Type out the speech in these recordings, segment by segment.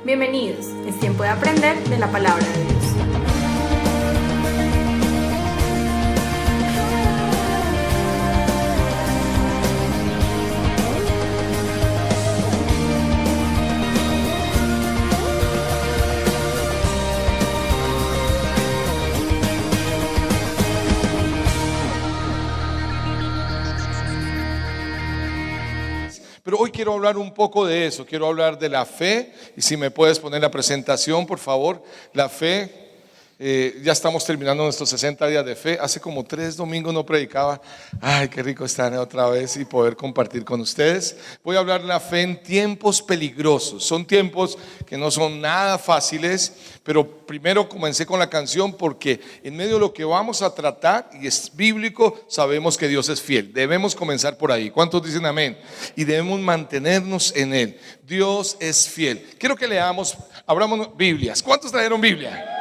Bienvenidos, es tiempo de aprender de la palabra de Dios. Pero hoy quiero hablar un poco de eso, quiero hablar de la fe. Y si me puedes poner la presentación, por favor. La fe, ya estamos terminando nuestros 60 días de fe. Hace como 3 domingos no predicaba. Ay, qué rico estar otra vez y poder compartir con ustedes. Voy a hablar de la fe en tiempos peligrosos. Son tiempos que no son nada fáciles, pero primero comencé con la canción porque en medio de lo que vamos a tratar, y es bíblico, sabemos que Dios es fiel. Debemos comenzar por ahí. ¿Cuántos dicen amén? Y debemos mantenernos en Él. Dios es fiel. Quiero que leamos, abramos Biblias. ¿Cuántos trajeron Biblia?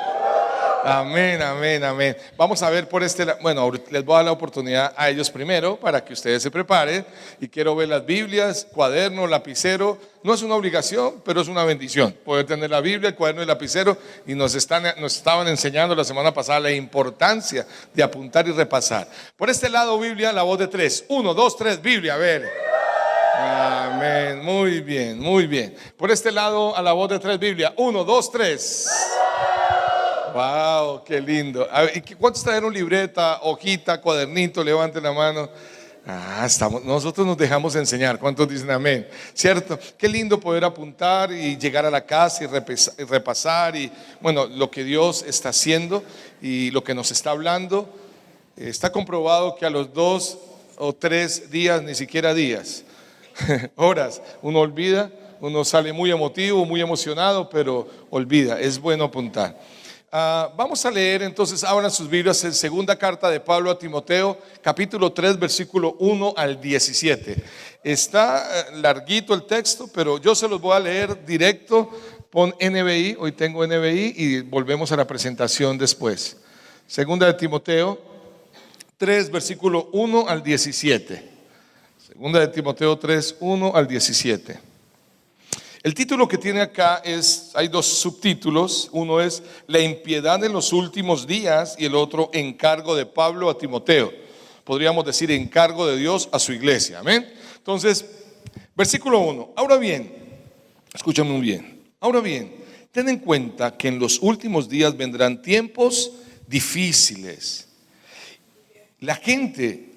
Amén, amén, amén. Vamos a ver por bueno, les voy a dar la oportunidad a ellos primero para que ustedes se preparen. Y quiero ver las Biblias, cuaderno, lapicero. No es una obligación, pero es una bendición poder tener la Biblia, el cuaderno y el lapicero. Y nos estaban enseñando la semana pasada la importancia de apuntar y repasar. Por este lado, Biblia, la voz de 3. 1, 2, 3, Biblia, a ver. Amén, muy bien, muy bien. Por este lado, a la voz de 3, Biblia. 1, 2, 3. Wow, qué lindo. A ver, ¿cuántos trajeron libreta, hojita, cuadernito? Levanten la mano. Nosotros nos dejamos enseñar. ¿Cuántos dicen amén? ¿Cierto? Qué lindo poder apuntar y llegar a la casa y repasar y bueno, lo que Dios está haciendo y lo que nos está hablando. Está comprobado que a los 2 o 3 días, ni siquiera días, horas, uno olvida, uno sale muy emotivo, muy emocionado, pero olvida. Es bueno apuntar. Vamos a leer entonces, abran sus Biblias en segunda carta de Pablo a Timoteo, capítulo 3, versículo 1 al 17. Está larguito el texto, pero yo se los voy a leer directo. Pon NBI, hoy tengo NBI y volvemos a la presentación después. Segunda de Timoteo 3, versículo 1 al 17. Segunda de Timoteo 3, 1 al 17. El título que tiene acá hay 2 subtítulos. Uno es La impiedad en los últimos días y el otro encargo de Pablo a Timoteo. Podríamos decir encargo de Dios a su iglesia. Amén. Entonces, versículo 1. Ahora bien, escúchame muy bien. Ahora bien, ten en cuenta que en los últimos días vendrán tiempos difíciles. La gente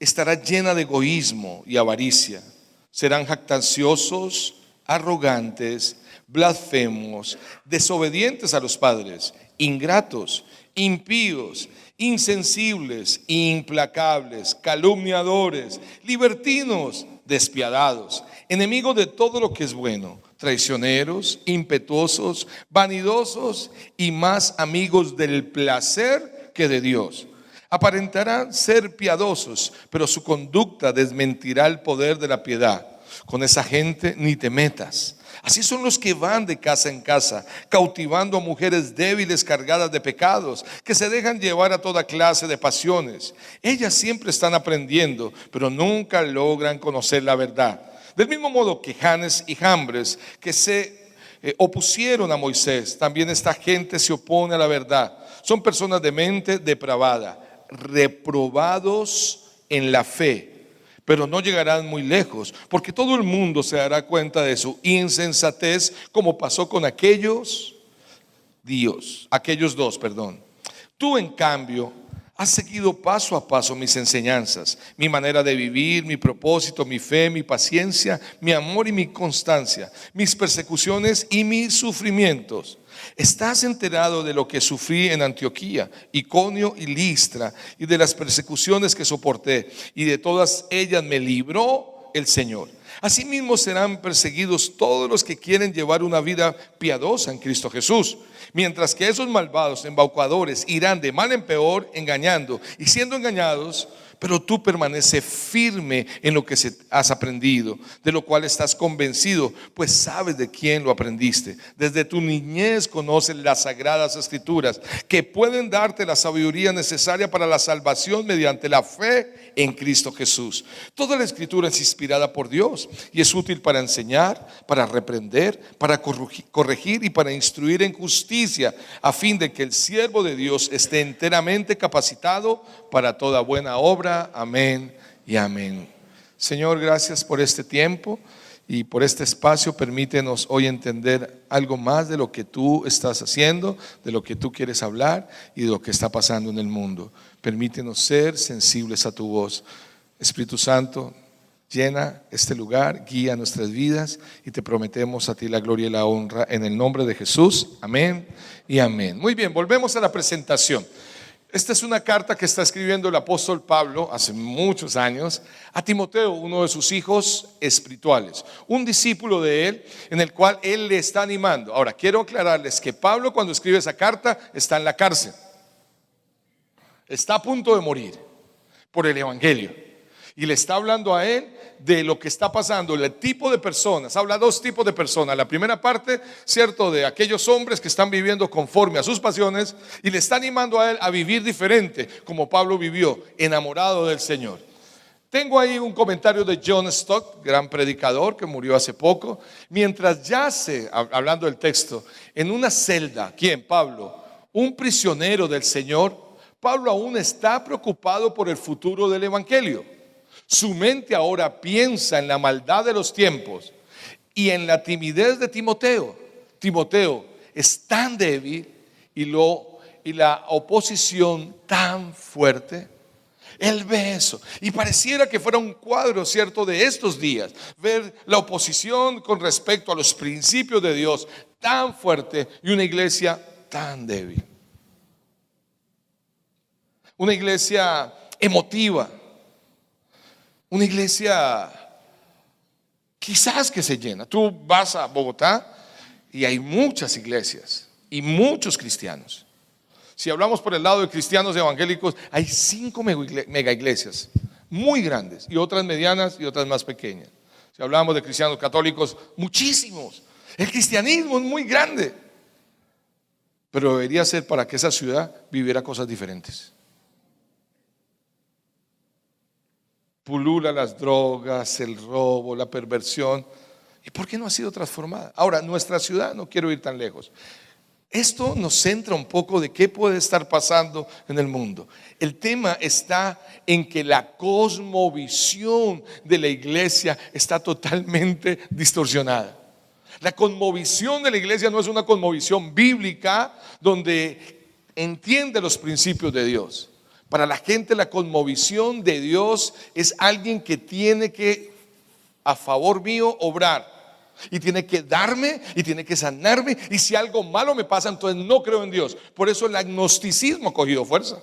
estará llena de egoísmo y avaricia. Serán jactanciosos, arrogantes, blasfemos, desobedientes a los padres, ingratos, impíos, insensibles, implacables, calumniadores, libertinos, despiadados, enemigos de todo lo que es bueno, traicioneros, impetuosos, vanidosos y más amigos del placer que de Dios. Aparentarán ser piadosos, pero su conducta desmentirá el poder de la piedad. Con esa gente ni te metas. Así son los que van de casa en casa, cautivando a mujeres débiles cargadas de pecados, que se dejan llevar a toda clase de pasiones. Ellas siempre están aprendiendo, pero nunca logran conocer la verdad. Del mismo modo que Janes y Jambres, que se opusieron a Moisés, también esta gente se opone a la verdad. Son personas de mente depravada, reprobados en la fe, pero no llegarán muy lejos, porque todo el mundo se dará cuenta de su insensatez, como pasó con aquellos dos. Tú, en cambio, has seguido paso a paso mis enseñanzas, mi manera de vivir, mi propósito, mi fe, mi paciencia, mi amor y mi constancia, mis persecuciones y mis sufrimientos. ¿Estás enterado de lo que sufrí en Antioquía, Iconio y Listra, y de las persecuciones que soporté? Y de todas ellas me libró el Señor. Asimismo serán perseguidos todos los que quieren llevar una vida piadosa en Cristo Jesús. Mientras que esos malvados embaucadores irán de mal en peor, engañando y siendo engañados. Pero tú permanece firme en lo que has aprendido, de lo cual estás convencido, pues sabes de quién lo aprendiste. Desde tu niñez conoces las sagradas escrituras, que pueden darte la sabiduría necesaria para la salvación mediante la fe en Cristo Jesús. Toda la escritura es inspirada por Dios y es útil para enseñar, para reprender, para corregir y para instruir en justicia, a fin de que el siervo de Dios esté enteramente capacitado para toda buena obra. Amén y amén. Señor, gracias por este tiempo y por este espacio. Permítenos hoy entender algo más de lo que tú estás haciendo, de lo que tú quieres hablar y de lo que está pasando en el mundo. Permítenos ser sensibles a tu voz. Espíritu Santo, llena este lugar, guía nuestras vidas y te prometemos a ti la gloria y la honra en el nombre de Jesús. Amén y amén. Muy bien, volvemos a la presentación. Esta es una carta que está escribiendo el apóstol Pablo hace muchos años a Timoteo, uno de sus hijos espirituales, un discípulo de él, en el cual él le está animando. Ahora, quiero aclararles que Pablo, cuando escribe esa carta, está en la cárcel, está a punto de morir por el evangelio, y le está hablando a él de lo que está pasando, el tipo de personas. Habla dos tipos de personas. La primera parte, cierto, de aquellos hombres que están viviendo conforme a sus pasiones, y le está animando a él a vivir diferente, como Pablo vivió, enamorado del Señor. Tengo ahí un comentario de John Stott, gran predicador que murió hace poco. Mientras yace, hablando del texto, en una celda, ¿quién? Pablo, un prisionero del Señor, Pablo aún está preocupado por el futuro del evangelio. Su mente ahora piensa en la maldad de los tiempos y en la timidez de Timoteo. Timoteo es tan débil y la oposición tan fuerte. Él ve eso y pareciera que fuera un cuadro, cierto, de estos días. Ver la oposición con respecto a los principios de Dios tan fuerte y una iglesia tan débil. Una iglesia emotiva. Una iglesia quizás que se llena. Tú vas a Bogotá y hay muchas iglesias y muchos cristianos. Si hablamos por el lado de cristianos evangélicos, hay 5 mega iglesias muy grandes y otras medianas y otras más pequeñas. Si hablamos de cristianos católicos, muchísimos. El cristianismo es muy grande, pero debería ser para que esa ciudad viviera cosas diferentes. Pulula las drogas, el robo, la perversión. ¿Y por qué no ha sido transformada? Ahora, nuestra ciudad, no quiero ir tan lejos. Esto nos centra un poco de qué puede estar pasando en el mundo. El tema está en que la cosmovisión de la iglesia está totalmente distorsionada. La cosmovisión de la iglesia no es una cosmovisión bíblica donde entiende los principios de Dios. Para la gente la cosmovisión de Dios es alguien que tiene que a favor mío obrar y tiene que darme y tiene que sanarme, y si algo malo me pasa entonces no creo en Dios. Por eso el agnosticismo ha cogido fuerza,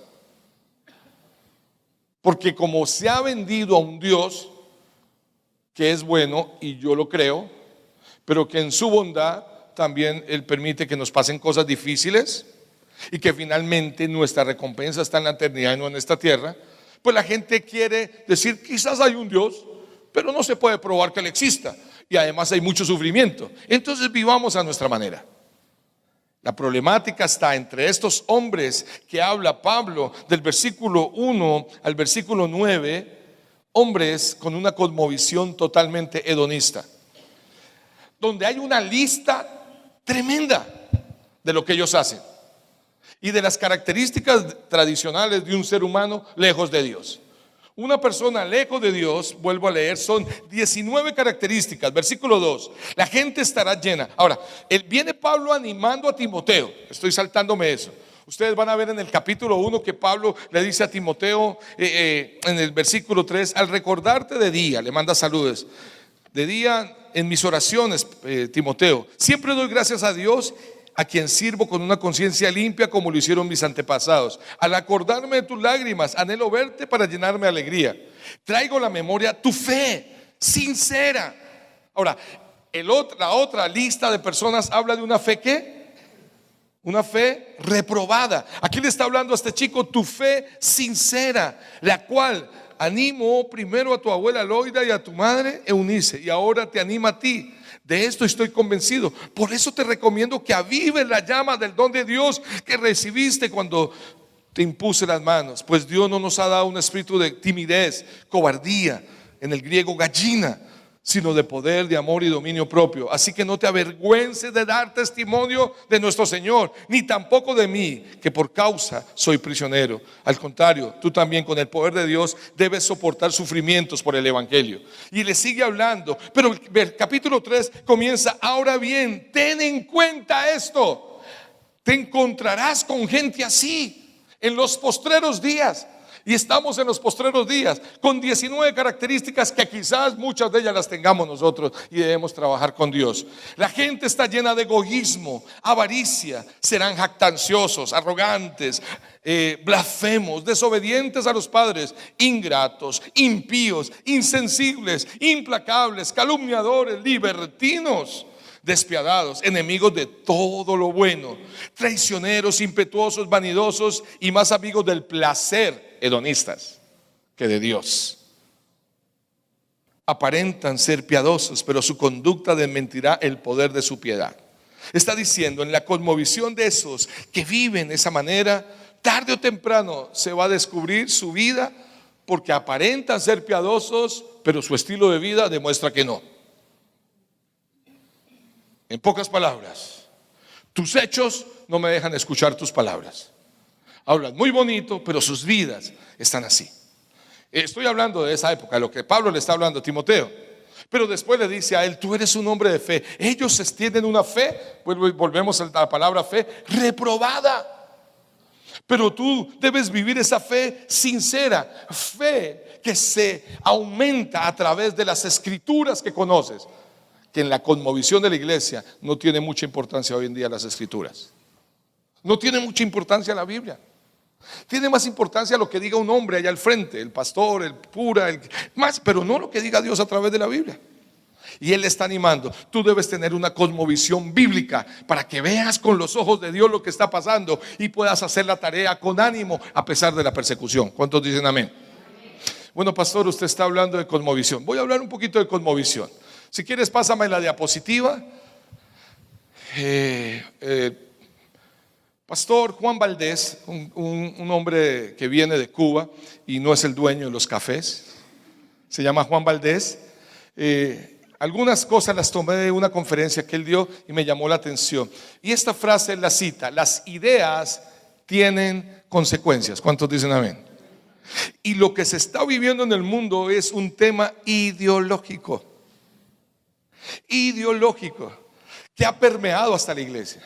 porque como se ha vendido a un Dios que es bueno y yo lo creo, pero que en su bondad también Él permite que nos pasen cosas difíciles y que finalmente nuestra recompensa está en la eternidad y no en esta tierra, pues la gente quiere decir quizás hay un Dios, pero no se puede probar que Él exista, y además hay mucho sufrimiento, entonces vivamos a nuestra manera. La problemática está entre estos hombres que habla Pablo del versículo 1 al versículo 9, hombres con una cosmovisión totalmente hedonista, donde hay una lista tremenda de lo que ellos hacen y de las características tradicionales de un ser humano lejos de Dios. Una persona lejos de Dios, vuelvo a leer, son 19 características. Versículo 2, la gente estará llena. Ahora, viene Pablo animando a Timoteo. Estoy saltándome eso. Ustedes van a ver en el capítulo 1 que Pablo le dice a Timoteo en el versículo 3, al recordarte de día, le manda saludos. De día en mis oraciones, Timoteo, siempre doy gracias a Dios, a quien sirvo con una conciencia limpia como lo hicieron mis antepasados. Al acordarme de tus lágrimas, anhelo verte para llenarme de alegría. Traigo a la memoria tu fe sincera. Ahora, la otra lista de personas habla de una fe ¿qué? Una fe reprobada. Aquí le está hablando a este chico tu fe sincera, la cual Animó primero a tu abuela Loida y a tu madre Eunice, y ahora te anima a ti. De esto estoy convencido. Por eso te recomiendo que avives la llama del don de Dios que recibiste cuando te impuse las manos. Pues Dios no nos ha dado un espíritu de timidez, cobardía, en el griego gallina, sino de poder, de amor y dominio propio. Así que no te avergüences de dar testimonio de nuestro Señor, ni tampoco de mí, que por causa soy prisionero. Al contrario, tú también con el poder de Dios debes soportar sufrimientos por el evangelio. Y le sigue hablando, pero el capítulo 3 comienza: ahora bien, ten en cuenta esto, te encontrarás con gente así en los postreros días. Y estamos en los postreros días con 19 características que quizás muchas de ellas las tengamos nosotros, y debemos trabajar con Dios. La gente está llena de egoísmo, avaricia, serán jactanciosos, arrogantes, blasfemos, desobedientes a los padres, ingratos, impíos, insensibles, implacables, calumniadores, libertinos, despiadados, enemigos de todo lo bueno, traicioneros, impetuosos, vanidosos y más amigos del placer, hedonistas, que de Dios. Aparentan ser piadosos, pero su conducta desmentirá el poder de su piedad. Está diciendo, en la cosmovisión de esos que viven de esa manera, tarde o temprano se va a descubrir su vida, porque aparentan ser piadosos, pero su estilo de vida demuestra que no. En pocas palabras, tus hechos no me dejan escuchar tus palabras. Hablan muy bonito, pero sus vidas están así. Estoy hablando de esa época, de lo que Pablo le está hablando a Timoteo. Pero después le dice a él: tú eres un hombre de fe. Ellos tienen una fe, volvemos a la palabra fe, reprobada. Pero tú debes vivir esa fe sincera, fe que se aumenta a través de las escrituras que conoces. Que en la cosmovisión de la iglesia no tiene mucha importancia hoy en día las escrituras. No tiene mucha importancia la Biblia. Tiene más importancia lo que diga un hombre allá al frente, el pastor, el cura, más, pero no lo que diga Dios a través de la Biblia. Y Él le está animando: tú debes tener una cosmovisión bíblica para que veas con los ojos de Dios lo que está pasando y puedas hacer la tarea con ánimo a pesar de la persecución. ¿Cuántos dicen amén? Bueno, pastor, usted está hablando de cosmovisión. Voy a hablar un poquito de cosmovisión. Si quieres, pásame la diapositiva. Pastor Juan Valdés, un hombre que viene de Cuba y no es el dueño de los cafés, se llama Juan Valdés. Algunas cosas las tomé de una conferencia que él dio y me llamó la atención. Y esta frase la cita: las ideas tienen consecuencias. ¿Cuántos dicen amén? Y lo que se está viviendo en el mundo es un tema ideológico que ha permeado hasta la iglesia.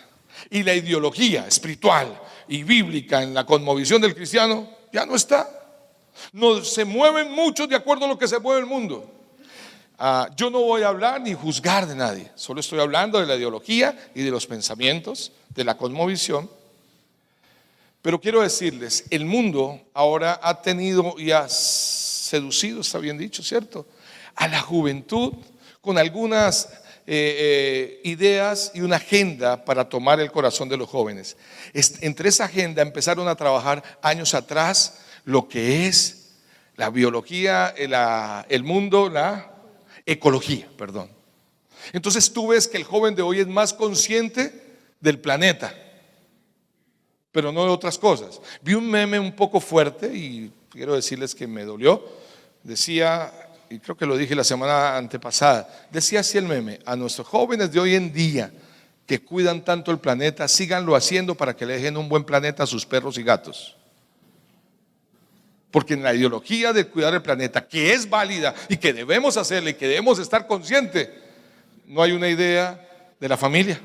Y la ideología espiritual y bíblica en la cosmovisión del cristiano ya no está. No se mueven muchos de acuerdo a lo que se mueve el mundo. Yo no voy a hablar ni juzgar de nadie, solo estoy hablando de la ideología y de los pensamientos de la cosmovisión. Pero quiero decirles, el mundo ahora ha tenido y ha seducido, está bien dicho, ¿cierto?, a la juventud con algunas ideas y una agenda para tomar el corazón de los jóvenes. Entre esa agenda empezaron a trabajar años atrás lo que es la biología, el mundo, la ecología, perdón. Entonces tú ves que el joven de hoy es más consciente del planeta, pero no de otras cosas. Vi un meme un poco fuerte y quiero decirles que me dolió. Decía, y creo que lo dije la semana antepasada, decía así el meme: a nuestros jóvenes de hoy en día que cuidan tanto el planeta, síganlo haciendo para que le dejen un buen planeta a sus perros y gatos. Porque en la ideología de cuidar el planeta, que es válida y que debemos hacerla y que debemos estar conscientes, no hay una idea de la familia.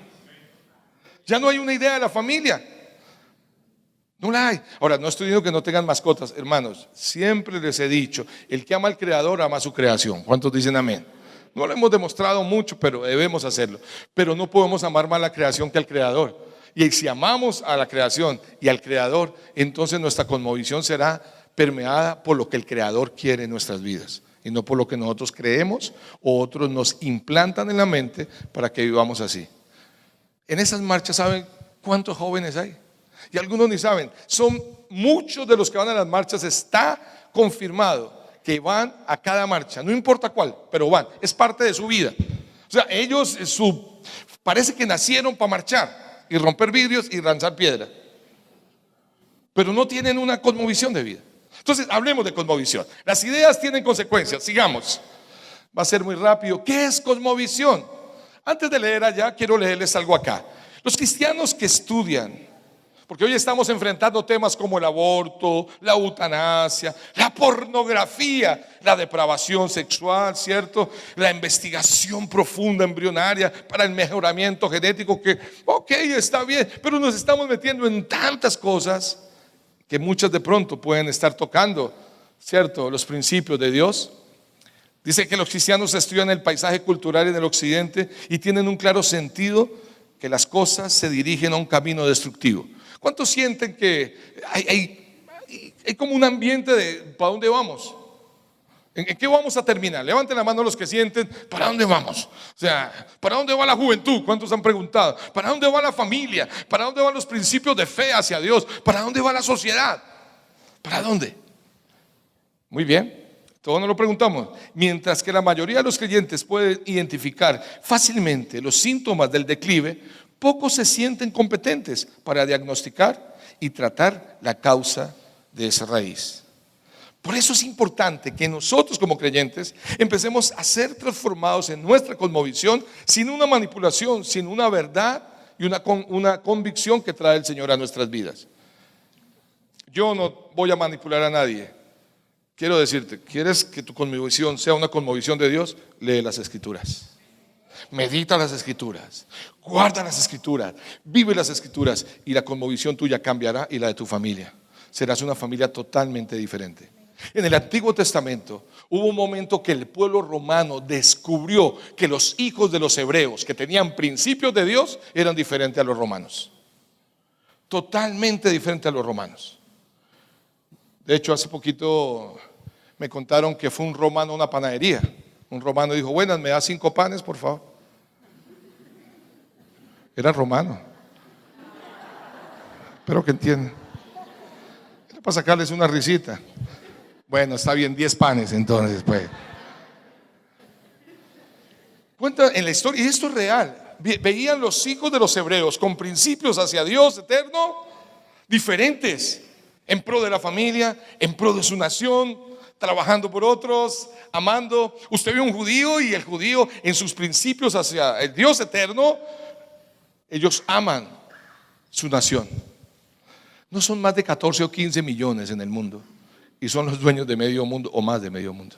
Ya no hay una idea de la familia. No la hay. Ahora, no estoy diciendo que no tengan mascotas, hermanos. Siempre les he dicho: el que ama al Creador ama a su creación. ¿Cuántos dicen amén? No lo hemos demostrado mucho, pero debemos hacerlo. Pero no podemos amar más a la creación que al Creador. Y si amamos a la creación y al Creador, entonces nuestra cosmovisión será permeada por lo que el Creador quiere en nuestras vidas y no por lo que nosotros creemos o otros nos implantan en la mente para que vivamos así. En esas marchas, ¿saben cuántos jóvenes hay? Y algunos ni saben. Son muchos de los que van a las marchas. Está confirmado que van a cada marcha, no importa cuál, pero van, es parte de su vida. O sea, ellos parece que nacieron para marchar y romper vidrios y lanzar piedra, pero no tienen una cosmovisión de vida. Entonces, hablemos de cosmovisión. Las ideas tienen consecuencias, sigamos. Va a ser muy rápido. ¿Qué es cosmovisión? Antes de leer allá, quiero leerles algo acá. Los cristianos que estudian, porque hoy estamos enfrentando temas como el aborto, la eutanasia, la pornografía, la depravación sexual, ¿cierto? La investigación profunda embrionaria para el mejoramiento genético, que, ok, está bien, pero nos estamos metiendo en tantas cosas que muchas de pronto pueden estar tocando, ¿cierto?, los principios de Dios. Dice que los cristianos estudian el paisaje cultural en el occidente y tienen un claro sentido que las cosas se dirigen a un camino destructivo. ¿Cuántos sienten que hay como un ambiente de para dónde vamos? ¿En qué vamos a terminar? Levanten la mano los que sienten, ¿para dónde vamos? O sea, ¿para dónde va la juventud? ¿Cuántos han preguntado? ¿Para dónde va la familia? ¿Para dónde van los principios de fe hacia Dios? ¿Para dónde va la sociedad? ¿Para dónde? Muy bien, todos nos lo preguntamos. Mientras que la mayoría de los creyentes pueden identificar fácilmente los síntomas del declive, pocos se sienten competentes para diagnosticar y tratar la causa de esa raíz. Por eso es importante que nosotros como creyentes empecemos a ser transformados en nuestra cosmovisión sin una manipulación, sin una verdad y una convicción que trae el Señor a nuestras vidas. Yo no voy a manipular a nadie. Quiero decirte, ¿quieres que tu cosmovisión sea una cosmovisión de Dios? Lee las Escrituras. Medita las Escrituras, guarda las Escrituras, vive las Escrituras y la cosmovisión tuya cambiará y la de tu familia. Serás una familia totalmente diferente. En el Antiguo Testamento hubo un momento que el pueblo romano descubrió que los hijos de los hebreos que tenían principios de Dios eran diferentes a los romanos. Totalmente diferentes a los romanos. De hecho, hace poquito me contaron que fue un romano a una panadería. Un romano dijo: buenas, ¿me da 5 panes, por favor? Era romano. Espero que entiendan. Era para sacarles una risita. Bueno, está bien, 10 panes entonces, pues. Cuenta en la historia, y esto es real. Veían los hijos de los hebreos con principios hacia Dios eterno diferentes, en pro de la familia, en pro de su nación, trabajando por otros, amando. Usted ve un judío y el judío en sus principios hacia el Dios eterno, ellos aman su nación. No son más de 14 o 15 millones en el mundo y son los dueños de medio mundo o más de medio mundo,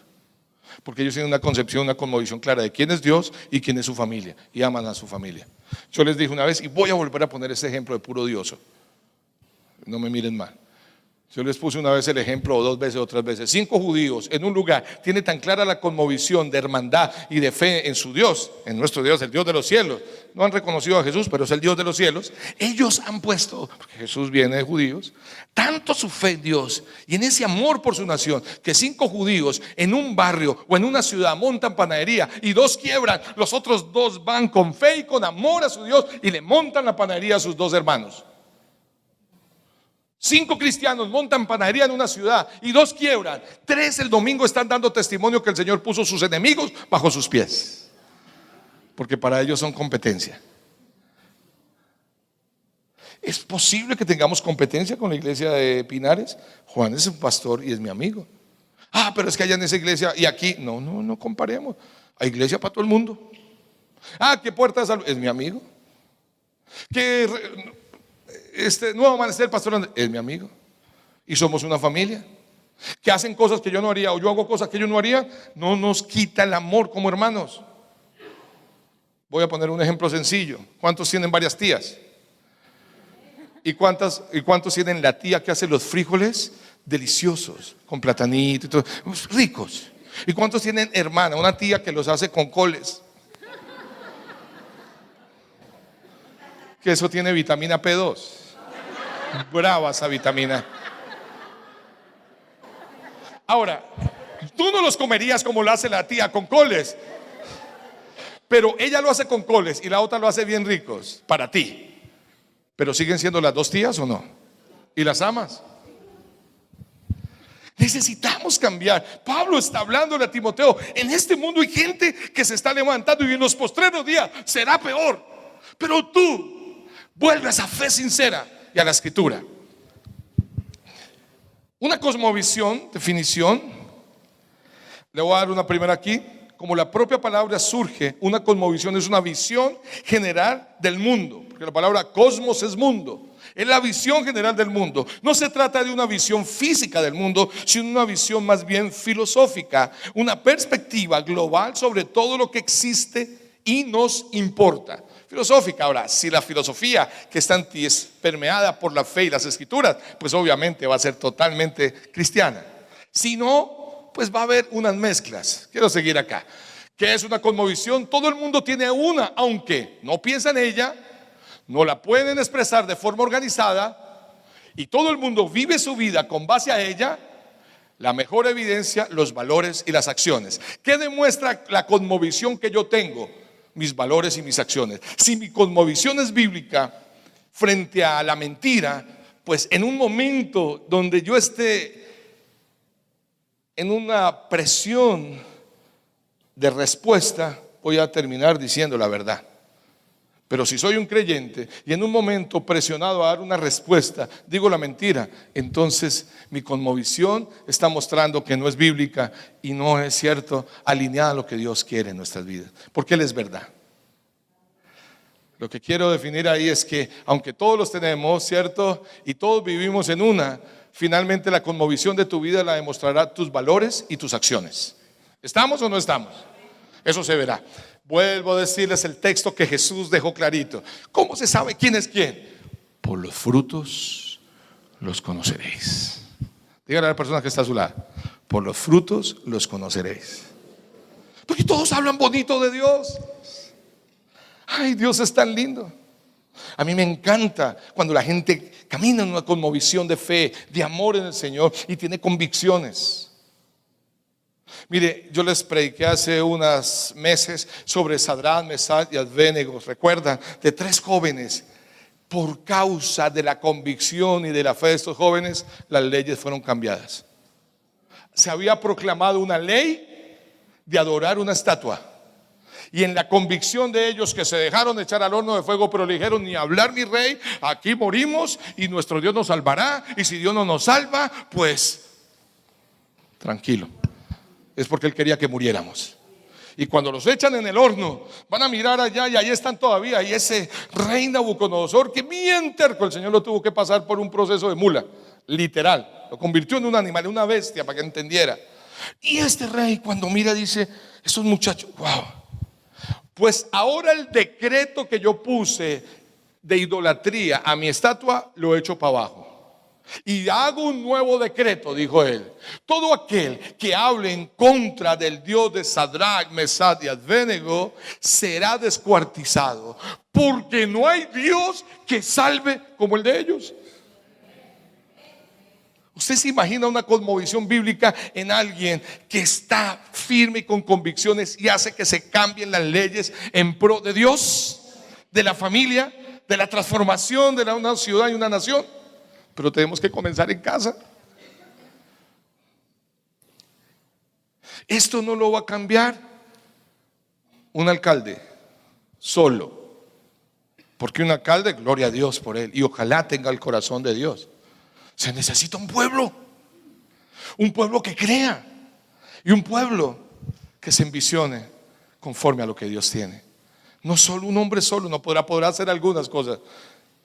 porque ellos tienen una concepción, una cosmovisión clara de quién es Dios y quién es su familia, y aman a su familia. Yo les dije una vez, y voy a volver a poner ese ejemplo de puro dioso, no me miren mal. Yo les puse una vez el ejemplo, o 2 veces o 3 veces. 5 judíos en un lugar tiene tan clara la cosmovisión de hermandad y de fe en su Dios, en nuestro Dios, el Dios de los cielos. No han reconocido a Jesús, pero es el Dios de los cielos. Ellos han puesto, porque Jesús viene de judíos, tanto su fe en Dios y en ese amor por su nación, que 5 judíos en un barrio o en una ciudad montan panadería y 2 quiebran, los otros 2 van con fe y con amor a su Dios y le montan la panadería a sus 2 hermanos. 5 cristianos montan panadería en una ciudad y 2 quiebran. 3 el domingo están dando testimonio que el Señor puso sus enemigos bajo sus pies, porque para ellos son competencia. ¿Es posible que tengamos competencia con la iglesia de Pinares? Juan es un pastor y es mi amigo. Pero es que allá en esa iglesia y aquí, no comparemos. Hay iglesia para todo el mundo. ¿Qué puertas? Es mi amigo. Nuevo Amanecer, pastor, es mi amigo y somos una familia. Que hacen cosas que yo no haría o yo hago cosas que yo no haría, no nos quita el amor como hermanos. Voy a poner un ejemplo sencillo. ¿Cuántos tienen varias tías? ¿Y cuántos tienen la tía que hace los frijoles deliciosos con platanito y todo, ricos? ¿Y cuántos tienen hermana, una tía que los hace con coles? Que eso tiene vitamina P2. Brava esa vitamina. Ahora, tú no los comerías como lo hace la tía con coles, pero ella lo hace con coles y la otra lo hace bien ricos para ti. Pero siguen siendo las 2 tías, ¿o no? ¿Y las amas? Necesitamos cambiar. Pablo está hablándole a Timoteo: en este mundo hay gente que se está levantando y en los postreros días será peor. Pero tú vuelve a esa fe sincera y a la escritura. Una cosmovisión, definición, le voy a dar una primera aquí. Como la propia palabra surge, una cosmovisión es una visión general del mundo, porque la palabra cosmos es mundo. Es la visión general del mundo. No se trata de una visión física del mundo, sino una visión más bien filosófica, una perspectiva global sobre todo lo que existe y nos importa. Filosófica. Ahora, si la filosofía que está en ti es permeada por la fe y las escrituras, pues obviamente va a ser totalmente cristiana. Si no, pues va a haber unas mezclas. Quiero seguir acá. ¿Qué es una cosmovisión? Todo el mundo tiene una, aunque no piensa en ella, no la pueden expresar de forma organizada, y todo el mundo vive su vida con base a ella. La mejor evidencia, los valores y las acciones. ¿Qué demuestra la cosmovisión que yo tengo? Mis valores y mis acciones. Si mi cosmovisión es bíblica frente a la mentira, pues en un momento donde yo esté en una presión de respuesta, voy a terminar diciendo la verdad. Pero si soy un creyente y en un momento presionado a dar una respuesta digo la mentira, entonces mi cosmovisión está mostrando que no es bíblica y no es cierto, alineada a lo que Dios quiere en nuestras vidas, porque Él es verdad. Lo que quiero definir ahí es que aunque todos los tenemos, ¿cierto? Y todos vivimos en una, finalmente la cosmovisión de tu vida la demostrará tus valores y tus acciones. ¿Estamos o no estamos? Eso se verá. Vuelvo a decirles el texto que Jesús dejó clarito. ¿Cómo se sabe quién es quién? Por los frutos los conoceréis. Dígale a la persona que está a su lado: por los frutos los conoceréis. Porque todos hablan bonito de Dios. Ay, Dios es tan lindo. A mí me encanta cuando la gente camina en una cosmovisión de fe, de amor en el Señor y tiene convicciones. Mire, yo les prediqué hace unos meses sobre Sadrach, Mesach y Abednego. ¿Recuerdan? De 3 jóvenes. Por causa de la convicción y de la fe de estos jóvenes, las leyes fueron cambiadas. Se había proclamado una ley de adorar una estatua. Y en la convicción de ellos, que se dejaron echar al horno de fuego, pero le dijeron: ni hablar, mi rey, aquí morimos y nuestro Dios nos salvará. Y si Dios no nos salva, pues tranquilo, es porque Él quería que muriéramos. Y cuando los echan en el horno, van a mirar allá y ahí están todavía. Y ese rey Nabucodonosor, que bien terco, el Señor lo tuvo que pasar por un proceso de mula, literal. Lo convirtió en un animal, en una bestia, para que entendiera. Y este rey, cuando mira, dice: estos muchachos, wow, pues ahora el decreto que yo puse de idolatría a mi estatua lo echo para abajo. Y hago un nuevo decreto, dijo él: todo aquel que hable en contra del Dios de Sadrach, Mesach y Abednego será descuartizado, porque no hay Dios que salve como el de ellos. ¿Usted se imagina una cosmovisión bíblica en alguien que está firme y con convicciones y hace que se cambien las leyes en pro de Dios, de la familia, de la transformación de una ciudad y una nación? Pero tenemos que comenzar en casa. Esto no lo va a cambiar un alcalde solo, porque un alcalde, gloria a Dios por él, y ojalá tenga el corazón de Dios. Se necesita un pueblo que crea, y un pueblo que se envisione conforme a lo que Dios tiene. No solo un hombre solo no podrá hacer algunas cosas,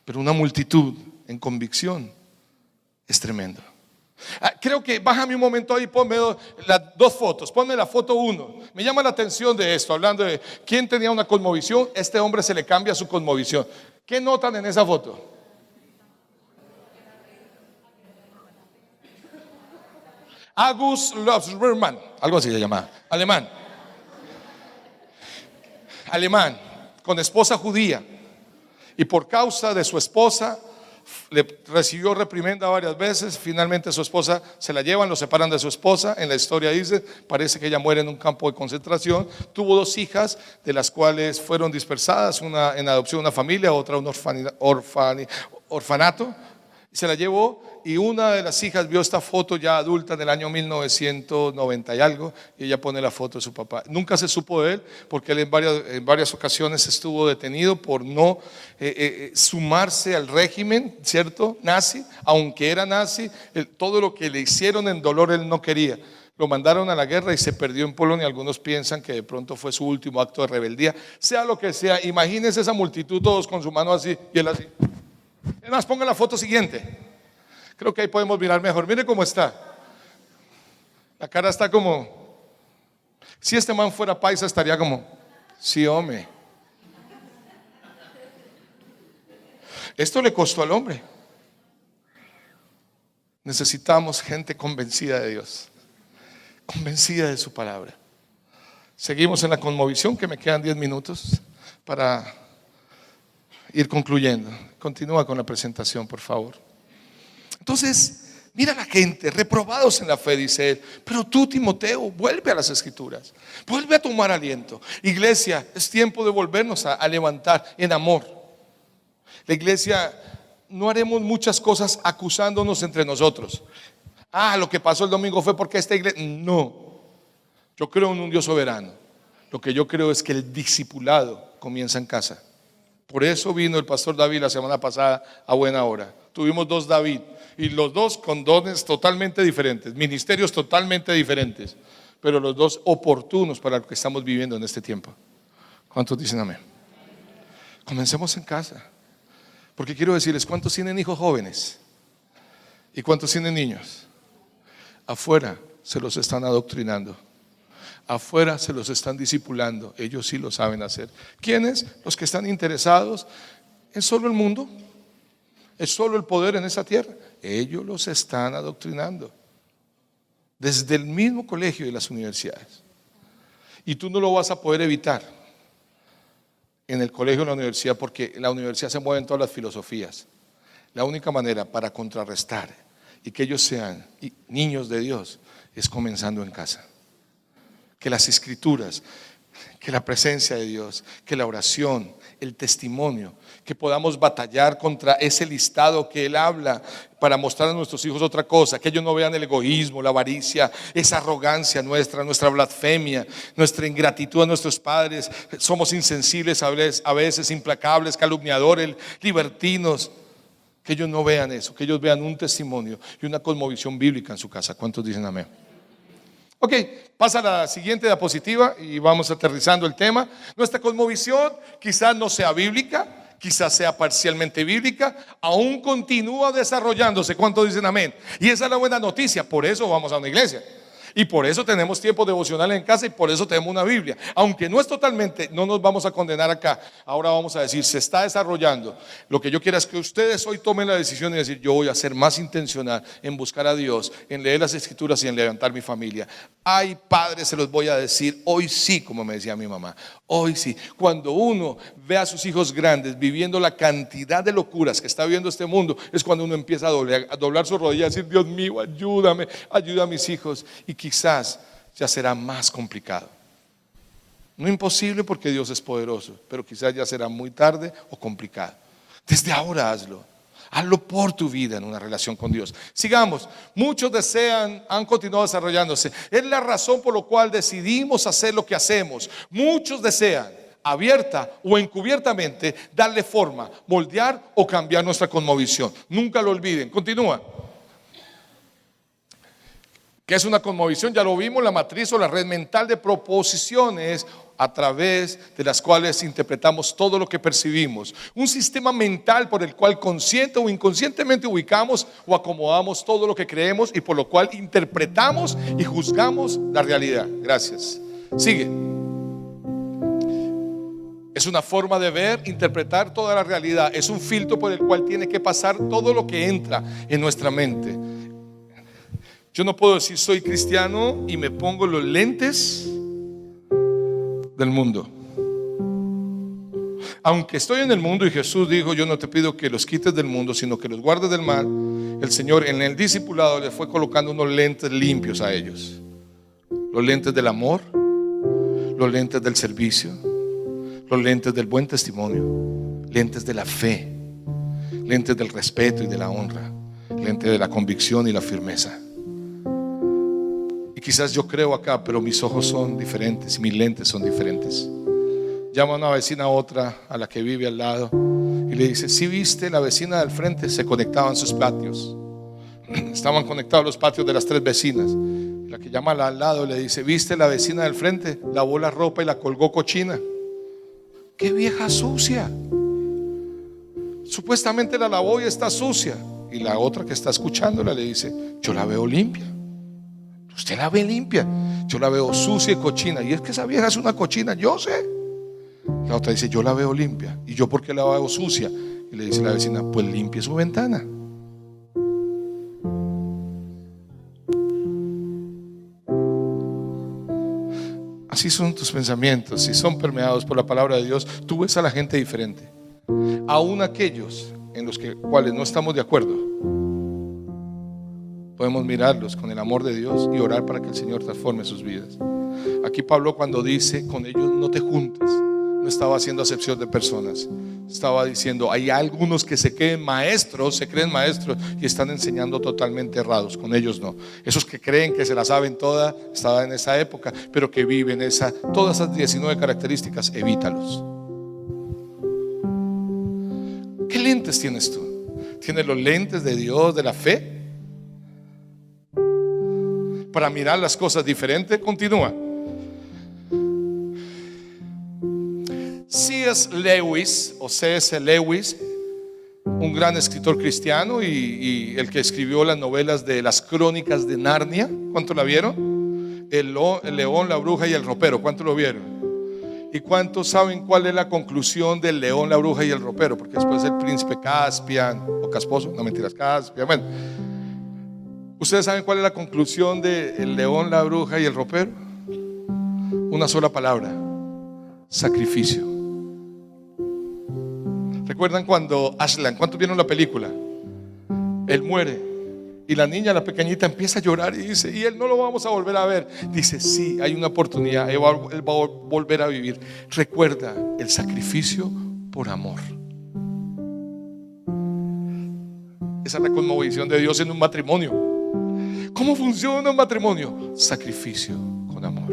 pero una multitud en convicción es tremendo. Creo que bájame un momento ahí, ponme las 2 fotos. Ponme la foto 1. Me llama la atención de esto, hablando de quién tenía una cosmovisión. Este hombre se le cambia su cosmovisión. ¿Qué notan en esa foto? August Lobsberman, algo así se llama, alemán, con esposa judía, y por causa de su esposa le recibió reprimenda varias veces. Finalmente su esposa se la llevan, lo separan de su esposa. En la historia dice, parece que ella muere en un campo de concentración. Tuvo 2 hijas, de las cuales fueron dispersadas, una en adopción, una familia, otra un orfanato. Se la llevó y una de las hijas vio esta foto ya adulta del año 1990 y algo, y ella pone la foto de su papá. Nunca se supo de él porque él en varias ocasiones estuvo detenido por no sumarse al régimen, ¿cierto? Nazi, aunque era nazi, todo lo que le hicieron en dolor él no quería. Lo mandaron a la guerra y se perdió en Polonia. Algunos piensan que de pronto fue su último acto de rebeldía. Sea lo que sea, imagínense esa multitud todos con su mano así y él así. Es más, pongan la foto siguiente. Creo que ahí podemos mirar mejor. Mire cómo está. La cara está como... Si este man fuera paisa estaría como... Sí, hombre. Esto le costó al hombre. Necesitamos gente convencida de Dios, convencida de su palabra. Seguimos en la conmovisión, que me quedan 10 minutos para ir concluyendo. Continúa con la presentación, por favor. Entonces, mira la gente, reprobados en la fe, dice él. Pero tú, Timoteo, vuelve a las Escrituras, vuelve a tomar aliento. Iglesia, es tiempo de volvernos a levantar en amor. La iglesia, no haremos muchas cosas acusándonos entre nosotros. Lo que pasó el domingo fue porque esta iglesia... No, yo creo en un Dios soberano. Lo que yo creo es que el discipulado comienza en casa. Por eso vino el pastor David la semana pasada a buena hora. Tuvimos 2 David y los 2 con dones totalmente diferentes, ministerios totalmente diferentes, pero los 2 oportunos para lo que estamos viviendo en este tiempo. ¿Cuántos dicen amén? Comencemos en casa, porque quiero decirles, ¿cuántos tienen hijos jóvenes? ¿Y cuántos tienen niños? Afuera se los están adoctrinando. Afuera se los están discipulando. Ellos sí lo saben hacer. ¿Quiénes? Los que están interesados en solo el mundo, es solo el poder en esa tierra. Ellos los están adoctrinando desde el mismo colegio y las universidades. Y tú no lo vas a poder evitar en el colegio o en la universidad, porque en la universidad se mueven todas las filosofías. La única manera para contrarrestar y que ellos sean niños de Dios es comenzando en casa. Que las escrituras, que la presencia de Dios, que la oración, el testimonio, que podamos batallar contra ese listado que Él habla para mostrar a nuestros hijos otra cosa, que ellos no vean el egoísmo, la avaricia, esa arrogancia nuestra blasfemia, nuestra ingratitud a nuestros padres. Somos insensibles a veces, implacables, calumniadores, libertinos. Que ellos no vean eso, que ellos vean un testimonio y una cosmovisión bíblica en su casa. ¿Cuántos dicen amén? Ok, pasa a la siguiente diapositiva y vamos aterrizando el tema. Nuestra cosmovisión quizás no sea bíblica, quizás sea parcialmente bíblica, aún continúa desarrollándose. ¿Cuántos dicen amén? Y esa es la buena noticia, por eso vamos a una iglesia. Y por eso tenemos tiempo devocional en casa y por eso tenemos una Biblia. Aunque no es totalmente, no nos vamos a condenar acá. Ahora vamos a decir, se está desarrollando. Lo que yo quiero es que ustedes hoy tomen la decisión y decir, yo voy a ser más intencional en buscar a Dios, en leer las Escrituras y en levantar mi familia. Ay, padres, se los voy a decir, hoy sí, como me decía mi mamá, hoy sí. Cuando uno ve a sus hijos grandes viviendo la cantidad de locuras que está viviendo este mundo, es cuando uno empieza a doblar su rodilla y decir, Dios mío, ayúdame, ayuda a mis hijos. Y quizás ya será más complicado. No imposible, porque Dios es poderoso, pero quizás ya será muy tarde o complicado. Desde ahora hazlo por tu vida en una relación con Dios. Sigamos. Muchos han continuado desarrollándose. Es la razón por la cual decidimos hacer lo que hacemos. Muchos desean, abierta o encubiertamente, darle forma, moldear o cambiar nuestra cosmovisión. Nunca lo olviden. Continúa. ¿Qué es una cosmovisión? Ya lo vimos, la matriz o la red mental de proposiciones a través de las cuales interpretamos todo lo que percibimos. Un sistema mental por el cual consciente o inconscientemente ubicamos o acomodamos todo lo que creemos y por lo cual interpretamos y juzgamos la realidad. Gracias. Sigue. Es una forma de ver, interpretar toda la realidad. Es un filtro por el cual tiene que pasar todo lo que entra en nuestra mente. Yo no puedo decir soy cristiano y me pongo los lentes del mundo. Aunque estoy en el mundo, y Jesús dijo, yo no te pido que los quites del mundo, sino que los guardes del mal. El Señor en el discipulado le fue colocando unos lentes limpios a ellos. Los lentes del amor, los lentes del servicio, los lentes del buen testimonio, lentes de la fe, lentes del respeto y de la honra, lente de la convicción y la firmeza. Y quizás yo creo acá, pero mis ojos son diferentes y mis lentes son diferentes. Llama a una vecina a otra, a la que vive al lado, y le dice: ¿sí viste? La vecina del frente se conectaban sus patios. Estaban conectados los patios de las 3 vecinas. La que llama al lado le dice: ¿viste? La vecina del frente lavó la ropa y la colgó cochina. ¡Qué vieja sucia! Supuestamente la lavó y está sucia. Y la otra que está escuchándola le dice: yo la veo limpia. Usted la ve limpia, yo la veo sucia y cochina. Y es que esa vieja es una cochina, yo sé. La otra dice: yo la veo limpia. ¿Y yo por qué la veo sucia? Y le dice la vecina: pues limpie su ventana. Así son tus pensamientos. Si son permeados por la palabra de Dios, tú ves a la gente diferente. Aún aquellos en los cuales no estamos de acuerdo, podemos mirarlos con el amor de Dios y orar para que el Señor transforme sus vidas. Aquí Pablo, cuando dice: con ellos no te juntes, no estaba haciendo acepción de personas. Estaba diciendo: hay algunos que se creen maestros y están enseñando totalmente errados. Con ellos no. Esos que creen que se la saben toda, estaba en esa época, pero que viven todas esas 19 características, evítalos. ¿Qué lentes tienes tú? ¿Tienes los lentes de Dios, de la fe, para mirar las cosas diferente? Continúa. C.S. Lewis, un gran escritor cristiano y el que escribió las novelas de las Crónicas de Narnia. ¿Cuánto la vieron? El león, la bruja y el ropero. ¿Cuánto lo vieron? ¿Y cuántos saben cuál es la conclusión del león, la bruja y el ropero? Porque después el príncipe Caspian o Casposo, no mentiras, Caspian. Bueno, ¿ustedes saben cuál es la conclusión del león, la bruja y el ropero? Una sola palabra: sacrificio. ¿Recuerdan cuando Aslan, cuántos vieron la película? Él muere y la niña, la pequeñita, empieza a llorar y dice: y él no lo vamos a volver a ver. Dice: sí, hay una oportunidad, él va a volver a vivir. Recuerda el sacrificio por amor. Esa es la cosmovisión de Dios en un matrimonio. ¿Cómo funciona un matrimonio? Sacrificio con amor.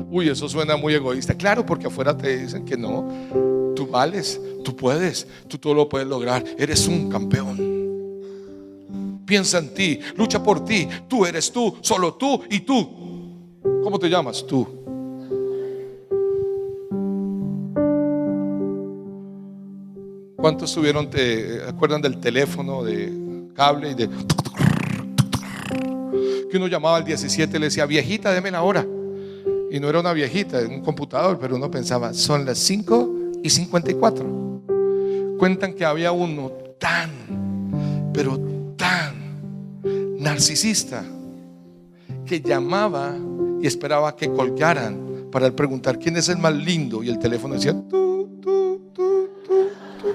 Uy, eso suena muy egoísta. Claro, porque afuera te dicen que no. Tú vales, tú puedes, tú todo lo puedes lograr. Eres un campeón. Piensa en ti, lucha por ti. Tú eres tú, solo tú y tú. ¿Cómo te llamas? Tú. ¿Cuántos acuerdan del teléfono de cable y de que uno llamaba al 17 y le decía: viejita, deme la hora? Y no era una viejita, era un computador, pero uno pensaba: son las 5:54. Cuentan que había uno pero tan narcisista, que llamaba y esperaba que colgaran para él preguntar quién es el más lindo, y el teléfono decía tú, tú, tú, tú, tú.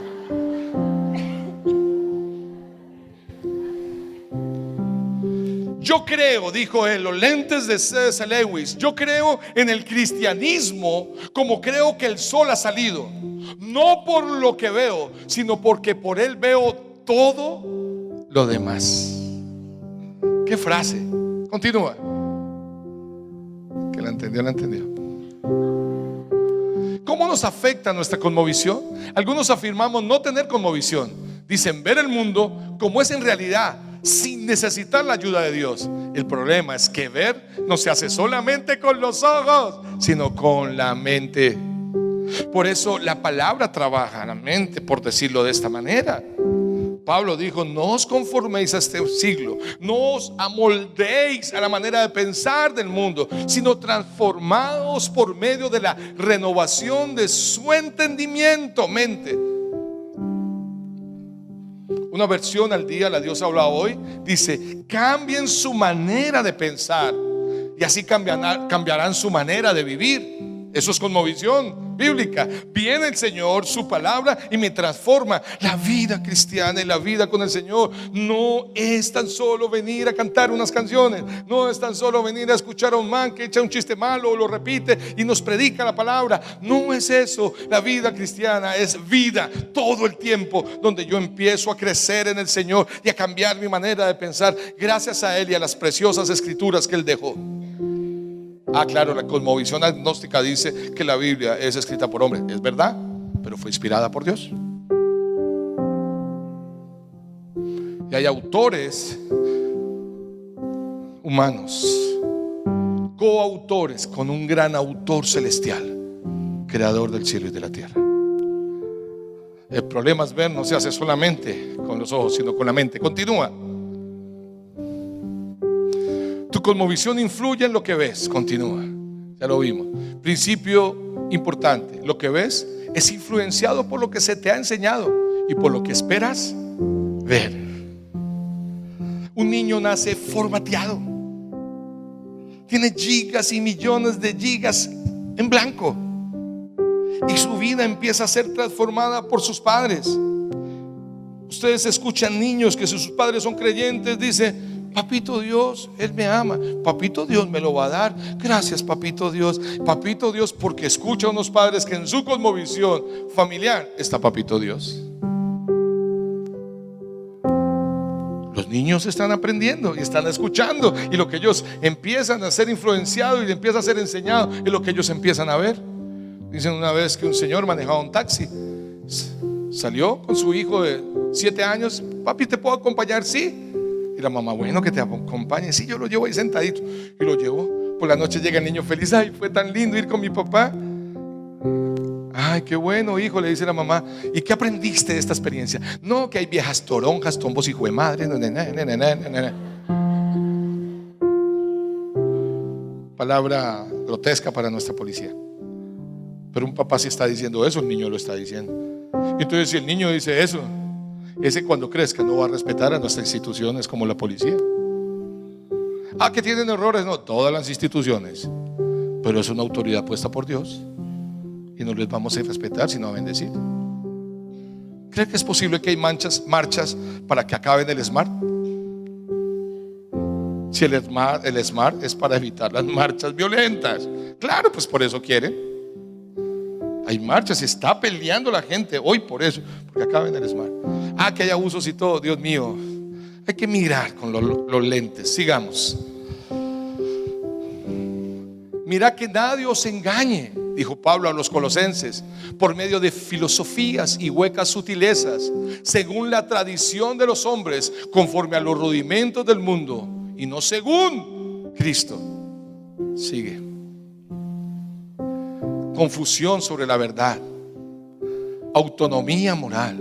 Yo creo, dijo él, los lentes de C.S. Lewis, yo creo en el cristianismo como creo que el sol ha salido, no por lo que veo, sino porque por él veo todo lo demás. ¿Qué frase? Continúa. Que la entendió, la entendió. ¿Cómo nos afecta nuestra cosmovisión? Algunos afirmamos no tener cosmovisión. Dicen ver el mundo como es en realidad, sin necesitar la ayuda de Dios. El problema es que ver no se hace solamente con los ojos, sino con la mente. Por eso la palabra trabaja en la mente, por decirlo de esta manera. Pablo dijo: no os conforméis a este siglo, no os amoldéis a la manera de pensar del mundo, sino transformados por medio de la renovación de su entendimiento, mente. Una versión al día, la Dios habla hoy, dice: cambien su manera de pensar y así cambiarán su manera de vivir. Eso es cosmovisión bíblica. Viene el Señor, su palabra, y me transforma. La vida cristiana y la vida con el Señor no es tan solo venir a cantar unas canciones, no es tan solo venir a escuchar a un man que echa un chiste malo o lo repite y nos predica la palabra. No es eso. La vida cristiana es vida todo el tiempo, donde yo empiezo a crecer en el Señor y a cambiar mi manera de pensar gracias a Él y a las preciosas escrituras que Él dejó. Claro, la cosmovisión agnóstica dice que la Biblia es escrita por hombres. Es verdad, pero fue inspirada por Dios. Y hay autores humanos, coautores con un gran autor celestial, creador del cielo y de la tierra. El problema es ver, no se hace solamente con los ojos, sino con la mente. Continúa. Tu cosmovisión influye en lo que ves. Continúa. Ya lo vimos. Principio importante: lo que ves es influenciado por lo que se te ha enseñado y por lo que esperas ver. Un niño nace formateado, tiene gigas y millones de gigas en blanco, y su vida empieza a ser transformada por sus padres. Ustedes escuchan niños que si sus padres son creyentes, dicen: papito Dios, Él me ama, papito Dios me lo va a dar, gracias papito Dios. Papito Dios, porque escucha a unos padres que en su cosmovisión familiar está papito Dios. Los niños están aprendiendo y están escuchando, y lo que ellos empiezan a ser influenciados y empieza a ser enseñado es lo que ellos empiezan a ver. Dicen una vez que un señor manejaba un taxi, salió con su hijo de 7 años. Papi, ¿te puedo acompañar? Sí. Y la mamá: bueno, que te acompañe. Sí, yo lo llevo ahí sentadito. Y lo llevó. Por la noche llega el niño feliz: ay, fue tan lindo ir con mi papá. Ay, qué bueno, hijo, le dice la mamá. ¿Y qué aprendiste de esta experiencia? No, que hay viejas toronjas, tombos, hijo de madre. Palabra grotesca para nuestra policía. Pero un papá sí está diciendo eso, el niño lo está diciendo. Entonces, si el niño dice eso, ese cuando crezca no va a respetar a nuestras instituciones como la policía. Que tienen errores. No, todas las instituciones, pero es una autoridad puesta por Dios, y no les vamos a respetar sino a bendecir. ¿Cree que es posible que hay marchas para que acaben el SMART? Si el SMART es para evitar las marchas violentas. Claro, pues por eso quieren. Hay marchas, se está peleando la gente hoy por eso, porque acaben el SMART. Que hay abusos y todo. Dios mío, hay que mirar con los lentes. Sigamos. Mira que nadie os engañe, dijo Pablo a los colosenses, por medio de filosofías y huecas sutilezas, según la tradición de los hombres, conforme a los rudimentos del mundo, y no según Cristo. Sigue. Confusión sobre la verdad, autonomía moral,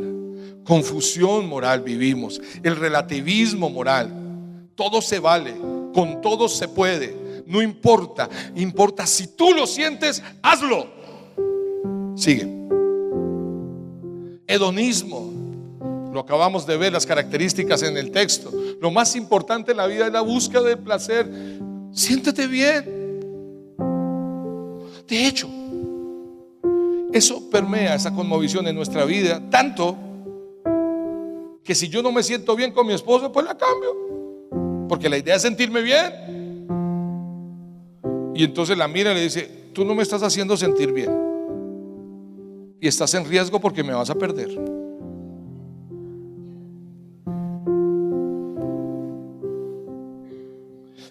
confusión moral vivimos, el relativismo moral. Todo se vale, con todo se puede, no importa, importa si tú lo sientes, hazlo. Sigue. Hedonismo, lo acabamos de ver las características en el texto. Lo más importante en la vida es la búsqueda del placer. Siéntete bien. De hecho, eso permea esa cosmovisión en nuestra vida, tanto que si yo no me siento bien con mi esposo, pues la cambio, porque la idea es sentirme bien. Y entonces la mira y le dice: tú no me estás haciendo sentir bien y estás en riesgo porque me vas a perder.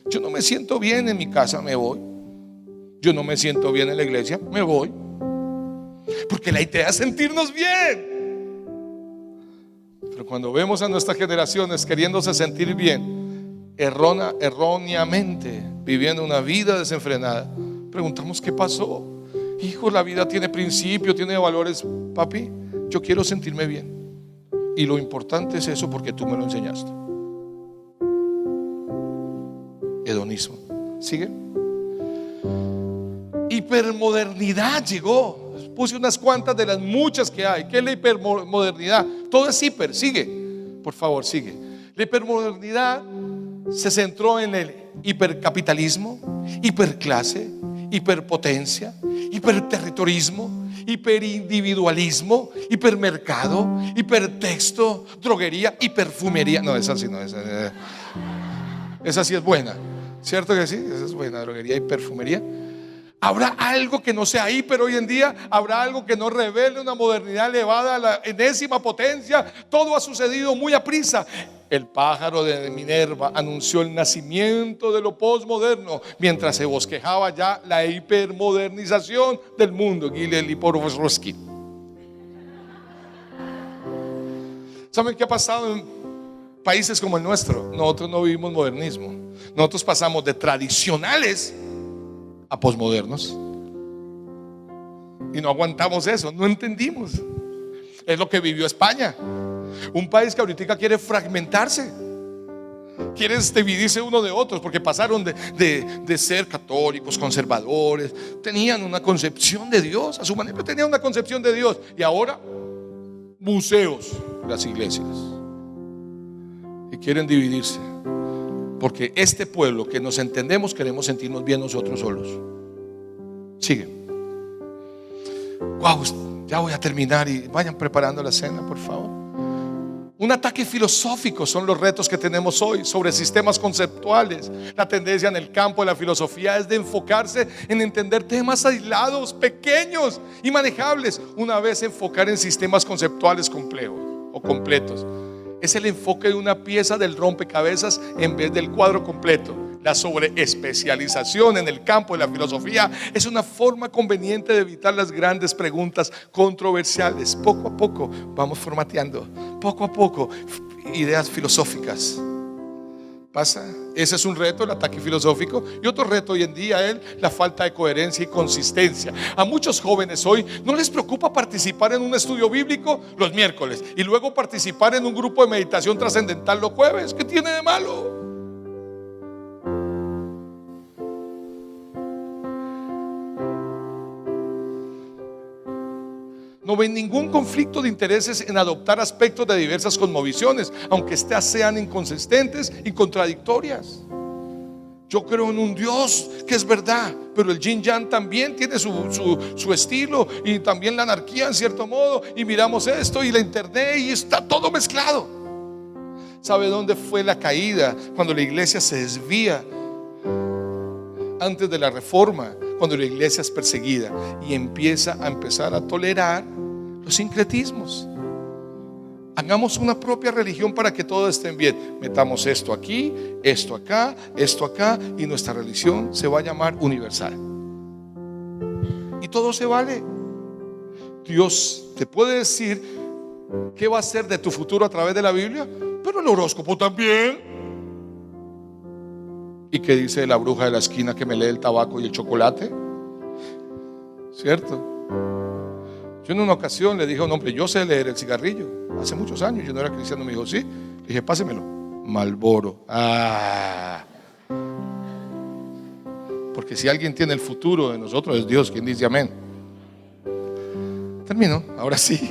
Yo no me siento bien en mi casa, me voy. Yo no me siento bien en la iglesia, me voy. Porque la idea es sentirnos bien. Pero cuando vemos a nuestras generaciones queriéndose sentir bien, erróneamente viviendo una vida desenfrenada, preguntamos: ¿qué pasó? Hijo, la vida tiene principio, tiene valores. Papi, yo quiero sentirme bien, y lo importante es eso porque tú me lo enseñaste. Hedonismo. ¿Sigue? Hipermodernidad llegó. Puse unas cuantas de las muchas que hay. ¿Qué es la hipermodernidad? Todo es hiper. Sigue, por favor, sigue. La hipermodernidad se centró en el hipercapitalismo, hiperclase, hiperpotencia, hiperterritorismo, hiperindividualismo, hipermercado, hipertexto, droguería, hiperfumería. No, esa sí no, esa sí es buena, ¿cierto que sí? Esa es buena, droguería y perfumería. ¿Habrá algo que no sea hiper hoy en día? ¿Habrá algo que no revele una modernidad elevada a la enésima potencia? Todo ha sucedido muy aprisa. El pájaro de Minerva anunció el nacimiento de lo posmoderno, mientras se bosquejaba ya la hipermodernización del mundo. Gilel Lipovetsky. ¿Saben qué ha pasado en países como el nuestro? Nosotros no vivimos modernismo. Nosotros pasamos de tradicionales a posmodernos y no aguantamos eso, no entendimos. Es lo que vivió España, un país que ahorita quiere fragmentarse, quiere dividirse uno de otros, porque pasaron de ser católicos, conservadores, tenían una concepción de Dios a su manera, tenían una concepción de Dios, y ahora museos las iglesias, y quieren dividirse. Porque este pueblo que nos entendemos queremos sentirnos bien nosotros solos. Sigue. Wow, ya voy a terminar y vayan preparando la cena, por favor. Un ataque filosófico son los retos que tenemos hoy sobre sistemas conceptuales. La tendencia en el campo de la filosofía es de enfocarse en entender temas aislados, pequeños y manejables, una vez enfocar en sistemas conceptuales complejos o completos. Es el enfoque de una pieza del rompecabezas en vez del cuadro completo. La sobreespecialización en el campo de la filosofía es una forma conveniente de evitar las grandes preguntas controversiales. Poco a poco vamos formateando, poco a poco, ideas filosóficas. ¿Pasa? Ese es un reto, el ataque filosófico. Y otro reto hoy en día es la falta de coherencia y consistencia. A muchos jóvenes hoy no les preocupa participar en un estudio bíblico los miércoles y luego participar en un grupo de meditación trascendental los jueves. ¿Qué tiene de malo? No ven ningún conflicto de intereses en adoptar aspectos de diversas cosmovisiones, aunque éstas sean inconsistentes y contradictorias. Yo creo en un Dios que es verdad, pero el yin yang también tiene su estilo, y también la anarquía en cierto modo, y miramos esto y la internet y está todo mezclado. ¿Sabe dónde fue la caída? Cuando la iglesia se desvía antes de la reforma, cuando la iglesia es perseguida y empieza a tolerar los sincretismos. Hagamos una propia religión para que todos estén bien. Metamos esto aquí, esto acá, y nuestra religión se va a llamar universal. Y todo se vale. Dios te puede decir qué va a ser de tu futuro a través de la Biblia, pero el horóscopo también. ¿Y qué dice la bruja de la esquina que me lee el tabaco y el chocolate? ¿Cierto? Yo en una ocasión le dije a un hombre: yo sé leer el cigarrillo. Hace muchos años, yo no era cristiano. Me dijo: sí. Le dije: pásemelo. Marlboro. Porque si alguien tiene el futuro de nosotros es Dios, quien dice amén. Termino, ahora sí.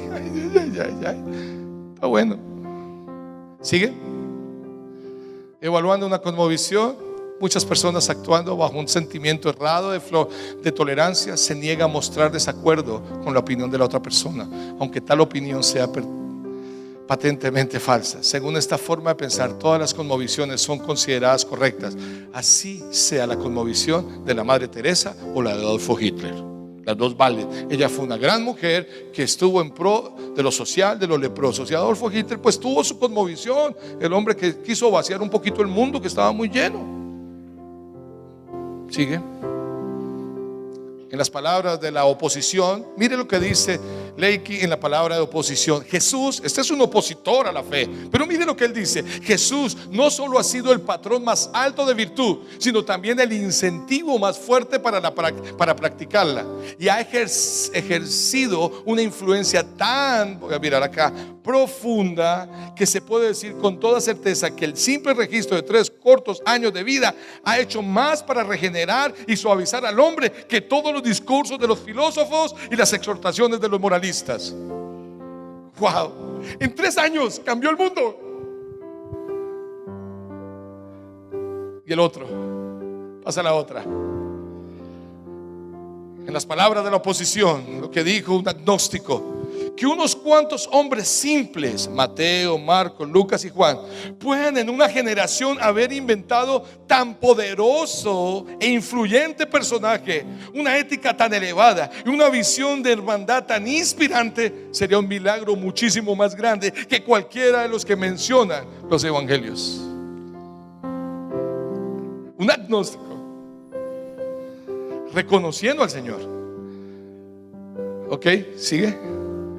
Está bueno. ¿Sigue? Evaluando una cosmovisión. Muchas personas, actuando bajo un sentimiento errado de tolerancia, se niega a mostrar desacuerdo con la opinión de la otra persona, aunque tal opinión sea patentemente falsa. Según esta forma de pensar, todas las cosmovisiones son consideradas correctas, así sea la cosmovisión de la Madre Teresa o la de Adolfo Hitler. Las dos valen. Ella fue una gran mujer que estuvo en pro de lo social, de los leprosos, y Adolfo Hitler pues tuvo su cosmovisión, el hombre que quiso vaciar un poquito el mundo que estaba muy lleno. Sigue. En las palabras de la oposición, mire lo que dice Leakey en la palabra de oposición. Jesús, este es un opositor a la fe, pero mire lo que él dice: Jesús no solo ha sido el patrón más alto de virtud, sino también el incentivo más fuerte para practicarla, y ha ejercido una influencia tan, voy a mirar acá, profunda, que se puede decir con toda certeza que el simple registro de 3 cortos años de vida ha hecho más para regenerar y suavizar al hombre que todos los discursos de los filósofos y las exhortaciones de los moralistas. Wow, en 3 años cambió el mundo. Y el otro, pasa la otra. en las palabras de la oposición, lo que dijo un agnóstico, que unos cuantos hombres simples, Mateo, Marcos, Lucas y Juan, puedan en una generación haber inventado tan poderoso e influyente personaje, una ética tan elevada y una visión de hermandad tan inspirante, sería un milagro muchísimo más grande que cualquiera de los que mencionan los evangelios. Un agnóstico reconociendo al Señor. Ok, sigue.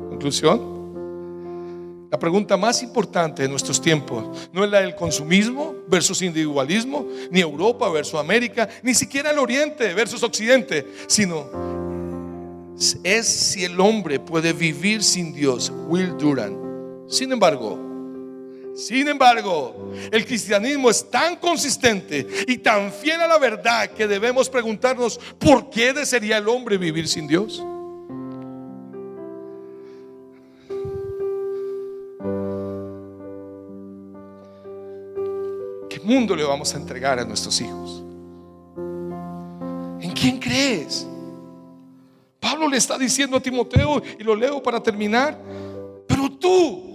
Conclusión. La pregunta más importante de nuestros tiempos no es la del consumismo versus individualismo, ni Europa versus América, ni siquiera el Oriente versus Occidente, sino es si el hombre puede vivir sin Dios. Will Durant. Sin embargo, el cristianismo es tan consistente y tan fiel a la verdad que debemos preguntarnos: ¿por qué desearía el hombre vivir sin Dios? ¿Qué mundo le vamos a entregar a nuestros hijos? ¿En quién crees? Pablo le está diciendo a Timoteo, y lo leo para terminar: pero tú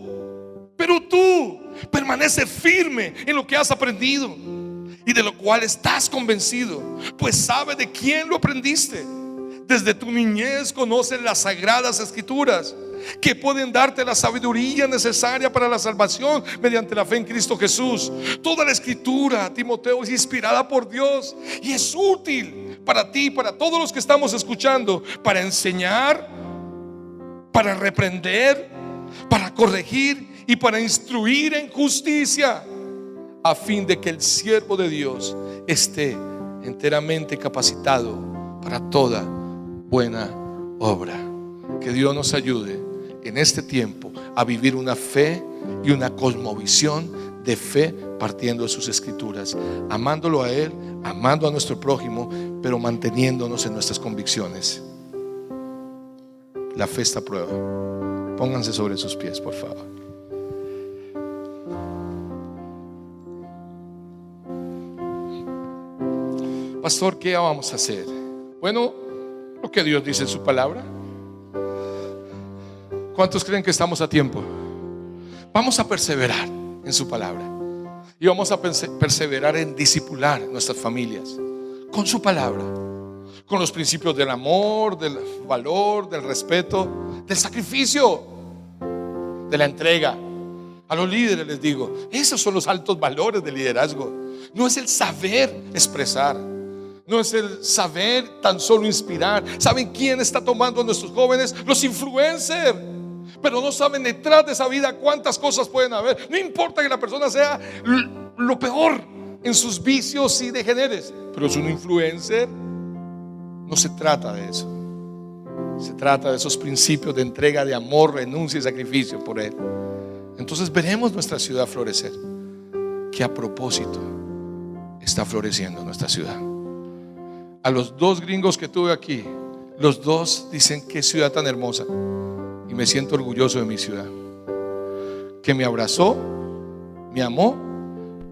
permanece firme en lo que has aprendido y de lo cual estás convencido, pues sabes de quién lo aprendiste. Desde tu niñez conoces las sagradas escrituras, que pueden darte la sabiduría necesaria para la salvación mediante la fe en Cristo Jesús. Toda la escritura, Timoteo, es inspirada por Dios y es útil para ti, para todos los que estamos escuchando, para enseñar, para reprender, para corregir y para instruir en justicia, a fin de que el siervo de Dios esté enteramente capacitado para toda buena obra. Que Dios nos ayude en este tiempo a vivir una fe y una cosmovisión de fe partiendo de sus escrituras, amándolo a Él, amando a nuestro prójimo, pero manteniéndonos en nuestras convicciones. La fe está a prueba. Pónganse sobre sus pies, por favor. Pastor, ¿qué vamos a hacer? Bueno, lo que Dios dice en su palabra. ¿Cuántos creen que estamos a tiempo? Vamos a perseverar en su palabra y vamos a perseverar en discipular nuestras familias con su palabra, con los principios del amor, del valor, del respeto, del sacrificio, de la entrega. A los líderes les digo, esos son los altos valores del liderazgo. No es el saber expresar, no es el saber tan solo inspirar. ¿Saben quién está tomando a nuestros jóvenes? Los influencers. Pero no saben detrás de esa vida cuántas cosas pueden haber. No importa que la persona sea lo peor en sus vicios y degeneres, pero es un influencer. No se trata de eso. Se trata de esos principios de entrega, de amor, renuncia y sacrificio por Él. Entonces veremos nuestra ciudad florecer. Que a propósito está floreciendo nuestra ciudad. A los dos gringos que tuve aquí, los dos dicen: qué ciudad tan hermosa. Y me siento orgulloso de mi ciudad, que me abrazó, me amó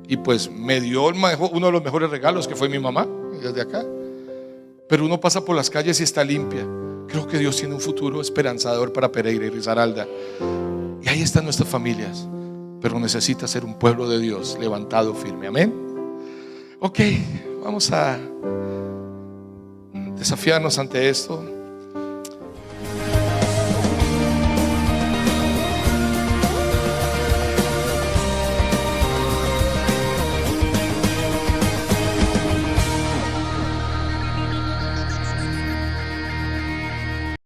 y pues me dio uno de los mejores regalos, que fue mi mamá, desde acá. Pero uno pasa por las calles y está limpia. Creo que Dios tiene un futuro esperanzador para Pereira y Risaralda. Y ahí están nuestras familias, pero necesita ser un pueblo de Dios levantado firme. Amén. Ok, vamos a desafiarnos ante esto.